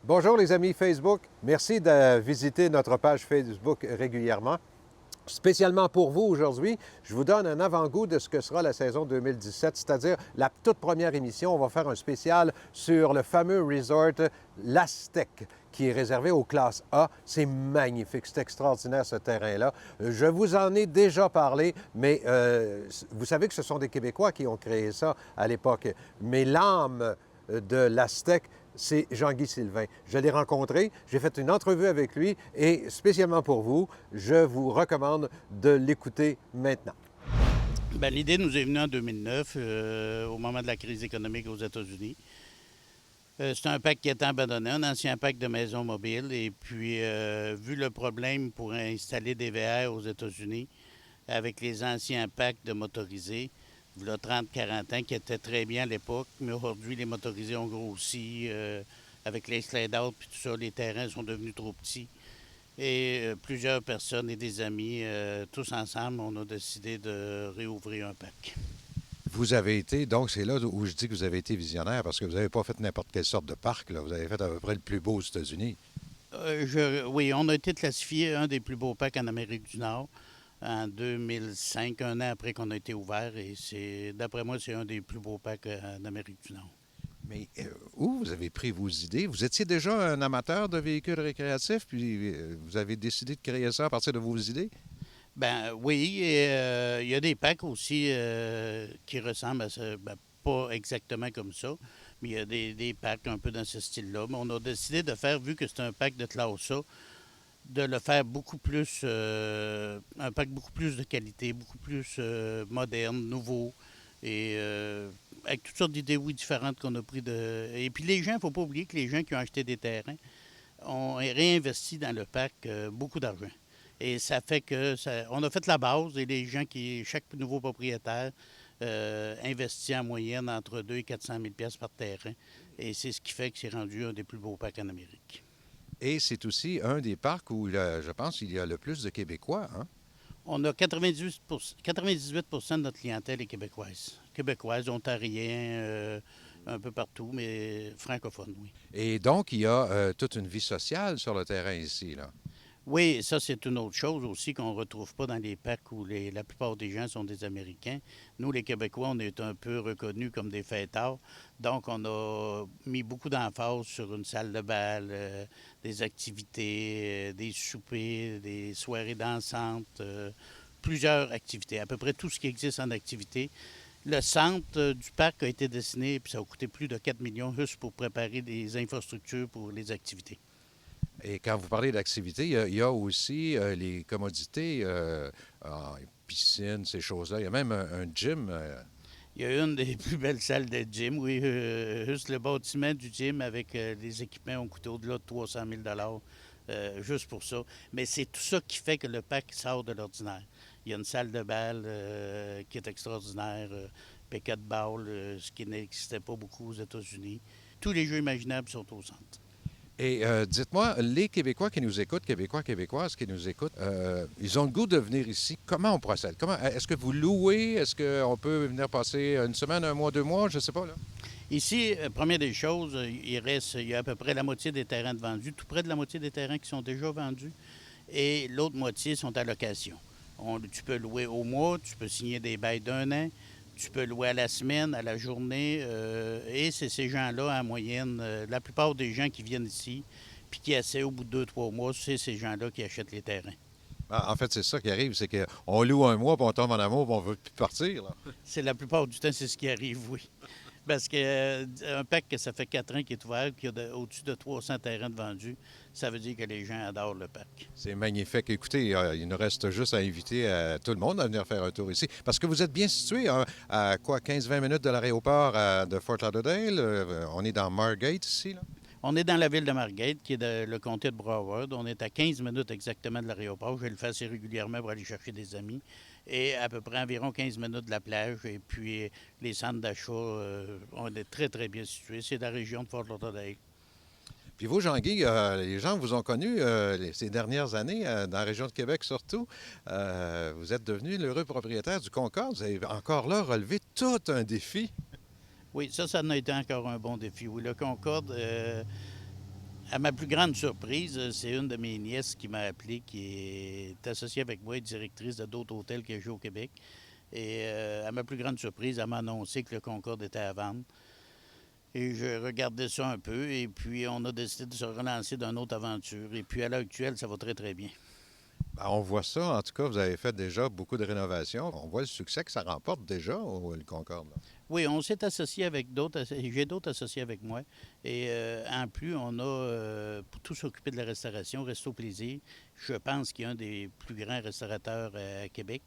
Bonjour les amis Facebook. Merci de visiter notre page Facebook régulièrement. Spécialement pour vous aujourd'hui, je vous donne un avant-goût de ce que sera la saison 2017, c'est-à-dire la toute première émission. On va faire un spécial sur le fameux resort L'Aztec, qui est réservé aux classes A. C'est magnifique, c'est extraordinaire ce terrain-là. Je vous en ai déjà parlé, mais vous savez que ce sont des Québécois qui ont créé ça à l'époque. Mais l'âme de l'Aztec, c'est Jean-Guy Sylvain. Je l'ai rencontré, j'ai fait une entrevue avec lui et spécialement pour vous, je vous recommande de l'écouter maintenant. Ben, l'idée nous est venue en 2009, au moment de la crise économique aux États-Unis. C'est un parc qui était abandonné, un ancien parc de maisons mobiles. Et puis, vu le problème pour installer des VR aux États-Unis, avec les anciens parcs de motorisés, il y a 30-40 ans, qui étaient très bien à l'époque, mais aujourd'hui, les motorisés ont grossi. Avec les slide-out et tout ça, les terrains sont devenus trop petits. Et plusieurs personnes et des amis, tous ensemble, on a décidé de réouvrir un parc. Vous avez été, donc c'est là où je dis que vous avez été visionnaire parce que vous n'avez pas fait n'importe quelle sorte de parc, là. Vous avez fait à peu près le plus beau aux États-Unis. Oui, on a été classifié un des plus beaux parcs en Amérique du Nord en 2005, un an après qu'on a été ouvert. Et c'est, d'après moi, c'est un des plus beaux parcs en Amérique du Nord. Mais où vous avez pris vos idées? Vous étiez déjà un amateur de véhicules récréatifs, puis vous avez décidé de créer ça à partir de vos idées? Ben oui, et il y a des packs aussi qui ressemblent à ça. Ben, pas exactement comme ça, mais il y a des packs un peu dans ce style-là. Mais on a décidé de faire, vu que c'est un pack de classe A, de le faire beaucoup plus, un pack beaucoup plus de qualité, beaucoup plus moderne, nouveau, et avec toutes sortes d'idées, oui, différentes qu'on a pris de... Et puis les gens, il ne faut pas oublier que les gens qui ont acheté des terrains ont réinvesti dans le pack beaucoup d'argent. Et ça fait que on a fait la base et les gens chaque nouveau propriétaire investit en moyenne entre 2 et 400 000 pièces par terrain. Et c'est ce qui fait que c'est rendu un des plus beaux parcs en Amérique. Et c'est aussi un des parcs où, je pense, il y a le plus de Québécois, hein? On a 98 de notre clientèle est québécoise. Québécoise, ontariens, un peu partout, mais francophone, oui. Et donc, il y a toute une vie sociale sur le terrain ici, là. Oui, ça, c'est une autre chose aussi qu'on ne retrouve pas dans les parcs où la plupart des gens sont des Américains. Nous, les Québécois, on est un peu reconnus comme des fêtards. Donc, on a mis beaucoup d'emphase sur une salle de bal, des activités, des soupers, des soirées dansantes, plusieurs activités, à peu près tout ce qui existe en activité. Le centre du parc a été dessiné, puis ça a coûté plus de 4 millions juste pour préparer des infrastructures pour les activités. Et quand vous parlez d'activité, il y a aussi les commodités, piscine, ces choses-là. Il y a même un gym. Il y a une des plus belles salles de gym, oui. Juste le bâtiment du gym avec les équipements ont coûté au-delà de 300 000 juste pour ça. Mais c'est tout ça qui fait que le parc sort de l'ordinaire. Il y a une salle de bal qui est extraordinaire, Ball, ce qui n'existait pas beaucoup aux États-Unis. Tous les jeux imaginables sont au centre. Et dites-moi, les Québécois qui nous écoutent, Québécois, Québécoises qui nous écoutent, ils ont le goût de venir ici. Comment on procède? Est-ce que vous louez? Est-ce qu'on peut venir passer une semaine, un mois, 2 mois? Je ne sais pas, là. Ici, première des choses, il y a à peu près la moitié des terrains de vendus, tout près de la moitié des terrains qui sont déjà vendus, et l'autre moitié sont à location. Tu peux louer au mois, tu peux signer des bails d'un an, tu peux louer à la semaine, à la journée, et c'est ces gens-là, en moyenne, la plupart des gens qui viennent ici, puis qui essaient au bout de 2, 3 mois, c'est ces gens-là qui achètent les terrains. En fait, c'est ça qui arrive, c'est qu'on loue un mois, puis on tombe en amour, puis on veut plus partir, là. C'est la plupart du temps, c'est ce qui arrive, oui. Parce qu'un parc que ça fait 4 ans qu'il est ouvert, qu'il y a au-dessus de 300 terrains de vendus, ça veut dire que les gens adorent le parc. C'est magnifique. Écoutez, il nous reste juste à inviter tout le monde à venir faire un tour ici. Parce que vous êtes bien situé, hein, à quoi, 15-20 minutes de l'aéroport de Fort Lauderdale. On est dans Margate ici, là. On est dans la ville de Margate, qui est le comté de Broward. On est à 15 minutes exactement de l'aéroport. Je le fais assez régulièrement pour aller chercher des amis. Et à peu près environ 15 minutes de la plage. Et puis les centres d'achat, on est très, très bien situés. C'est la région de Fort Lauderdale. Puis vous, Jean-Guy, les gens vous ont connu ces dernières années, dans la région de Québec surtout. Vous êtes devenu l'heureux propriétaire du Concorde. Vous avez encore là relevé tout un défi. Oui, ça en a été encore un bon défi. Oui, le Concorde, À ma plus grande surprise, c'est une de mes nièces qui m'a appelé, qui est associée avec moi, directrice de d'autres hôtels que j'ai au Québec. Et à ma plus grande surprise, elle m'a annoncé que le Concorde était à vendre. Et je regardais ça un peu, et puis on a décidé de se relancer d'une autre aventure. Et puis à l'heure actuelle, ça va très, très bien. Ben, on voit ça, en tout cas, vous avez fait déjà beaucoup de rénovations. On voit le succès que ça remporte déjà, le Concorde, là. Oui, on s'est associé avec d'autres, j'ai d'autres associés avec moi. Et en plus, on a, pour tout s'occuper de la restauration, Resto Plaisir, je pense qu'il est un des plus grands restaurateurs à Québec,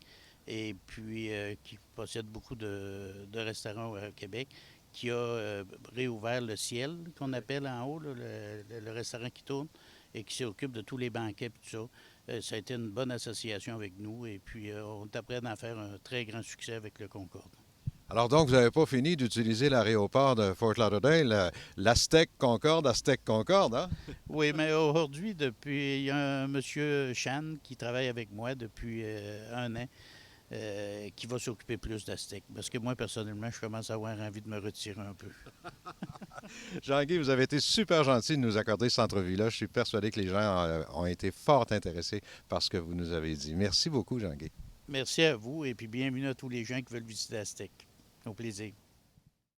et puis qui possède beaucoup de restaurants à Québec, qui a réouvert le Ciel, qu'on appelle en haut, là, le restaurant qui tourne, et qui s'occupe de tous les banquets et tout ça. Ça a été une bonne association avec nous, et puis on est prêt d'en faire un très grand succès avec le Concorde. Alors donc, vous n'avez pas fini d'utiliser l'aéroport de Fort Lauderdale, l'Aztec Concorde, Aztec Concorde, hein? Oui, mais aujourd'hui, il y a un monsieur Chan qui travaille avec moi depuis un an, qui va s'occuper plus d'Aztec. Parce que moi, personnellement, je commence à avoir envie de me retirer un peu. Jean-Guy, vous avez été super gentil de nous accorder cette entrevue-là. Je suis persuadé que les gens ont été fort intéressés par ce que vous nous avez dit. Merci beaucoup, Jean-Guy. Merci à vous et puis bienvenue à tous les gens qui veulent visiter Aztec. Au plaisir.